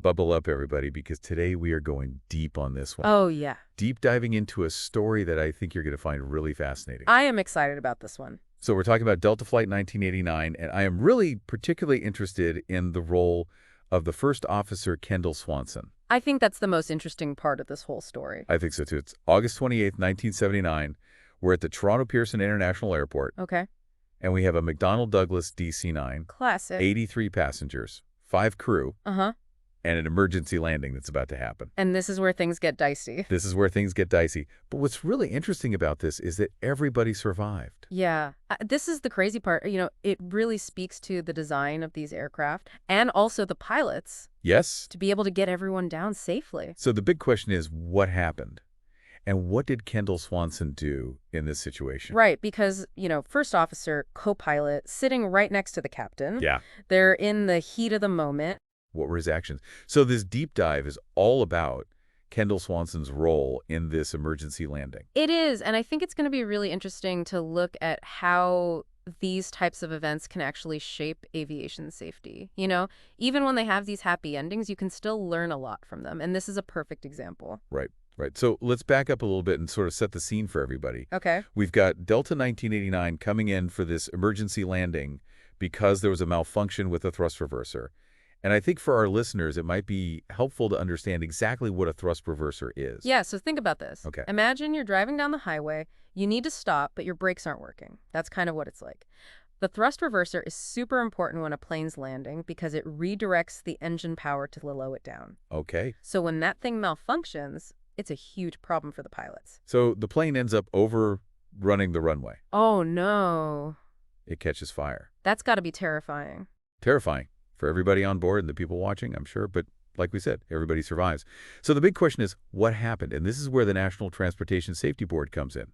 Bubble up, everybody, because today we are going deep on this one. Oh, yeah. Deep diving into a story that I think you're going to find really fascinating. I am excited about this one. So we're talking about Delta Flight 1989, and I am really particularly interested in the role of the first officer, Kendal Swanson. I think that's the most interesting part of this whole story. I think so, too. It's August 28th, 1979. We're at the Toronto Pearson International Airport, Okay. and we have a McDonnell Douglas DC-9, Classic. 83 passengers, 5 crew, Uh-huh. and an emergency landing that's about to happen. And this is where things get dicey. This is where things get dicey. But what's really interesting about this is that everybody survived. Yeah. This is the crazy part. It really speaks to the design of these aircraft and also the pilots Yes? to be able to get everyone down safely. So the big question is, what happened? And what did Kendal Swanson do in this situation? Right, because, first officer, co-pilot, sitting right next to the captain. Yeah. They're in the heat of the moment. What were his actions? So this deep dive is all about Kendal Swanson's role in this emergency landing. It is, and I think it's going to be really interesting to look at how these types of events can actually shape aviation safety. Even when they have these happy endings, you can still learn a lot from them, and this is a perfect example. Right. So let's back up a little bit and sort of set the scene for everybody. Okay. We've got Delta 1989 coming in for this emergency landing because there was a malfunction with the thrust reverser. And I think for our listeners, it might be helpful to understand exactly what a thrust reverser is. Yeah, so think about this. Okay. Imagine you're driving down the highway, you need to stop, but your brakes aren't working. That's kind of what it's like. The thrust reverser is super important when a plane's landing because it redirects the engine power to slow it down. Okay. So when that thing malfunctions, it's a huge problem for the pilots. So the plane ends up overrunning the runway. Oh, no. It catches fire. That's got to be terrifying. Terrifying for everybody on board and the people watching, I'm sure. But like we said, everybody survives. So the big question is, what happened? And this is where the National Transportation Safety Board comes in,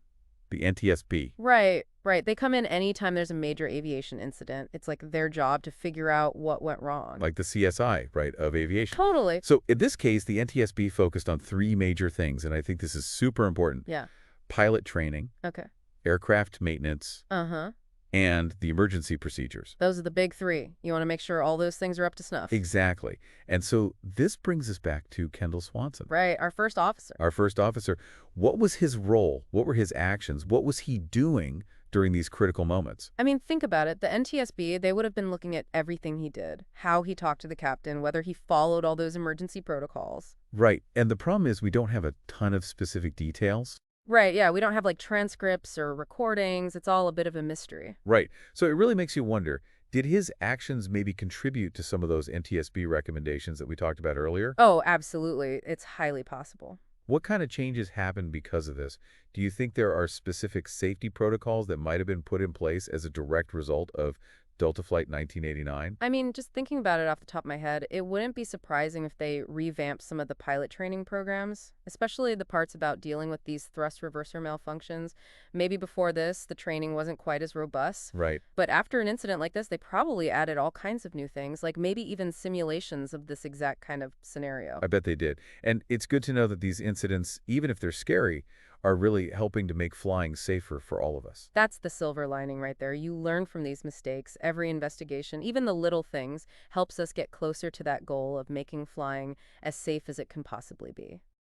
the NTSB. Right. They come in anytime there's a major aviation incident. It's like their job to figure out what went wrong. Like the CSI, right, of aviation. Totally. So in this case, the NTSB focused on 3 major things, and I think this is super important. Yeah. Pilot training, Okay. aircraft maintenance, Uh-huh. and the emergency procedures. Those are the big 3. You want to make sure all those things are up to snuff. Exactly. And so this brings us back to Kendal Swanson. Right, our first officer. Our first officer. What was his role? What were his actions? What was he doing during these critical moments? I mean, think about it. The NTSB, they would have been looking at everything he did, how he talked to the captain, whether he followed all those emergency protocols. Right. And the problem is we don't have a ton of specific details. Right, yeah, we don't have transcripts or recordings. It's all a bit of a mystery. Right. So it really makes you wonder, did his actions maybe contribute to some of those NTSB recommendations that we talked about earlier? Oh, absolutely. It's highly possible. What kind of changes happened because of this? Do you think there are specific safety protocols that might have been put in place as a direct result of Delta Flight 1989? I mean, just thinking about it off the top of my head, it wouldn't be surprising if they revamped some of the pilot training programs, especially the parts about dealing with these thrust reverser malfunctions. Maybe before this, the training wasn't quite as robust. Right. But after an incident like this, they probably added all kinds of new things, like maybe even simulations of this exact kind of scenario. I bet they did. And it's good to know that these incidents, even if they're scary, are really helping to make flying safer for all of us. That's the silver lining right there. You learn from these mistakes. Every investigation, even the little things, helps us get closer to that goal of making flying as safe as it can possibly be.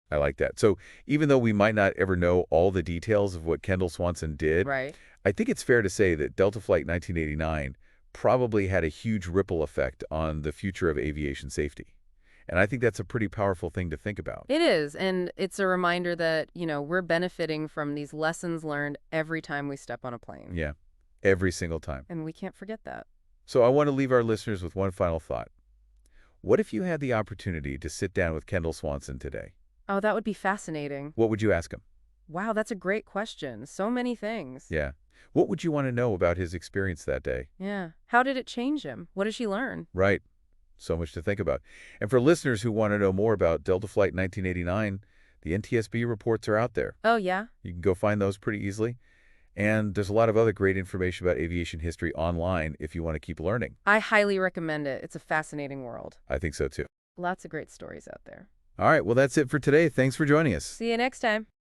I like that. So even though we might not ever know all the details of what Kendal Swanson did, Right. I think it's fair to say that Delta Flight 1989 probably had a huge ripple effect on the future of aviation safety. And I think that's a pretty powerful thing to think about. It is, and it's a reminder that, we're benefiting from these lessons learned every time we step on a plane. Yeah, every single time. And we can't forget that. So I want to leave our listeners with one final thought. What if you had the opportunity to sit down with Kendal Swanson today? Oh, that would be fascinating. What would you ask him? Wow, that's a great question. So many things. Yeah. What would you want to know about his experience that day? Yeah. How did it change him? What did she learn? Right. So much to think about. And for listeners who want to know more about Delta Flight 1989, the NTSB reports are out there. Oh, yeah? You can go find those pretty easily. And there's a lot of other great information about aviation history online if you want to keep learning. I highly recommend it. It's a fascinating world. I think so too. Lots of great stories out there. All right, well, that's it for today. Thanks for joining us. See you next time.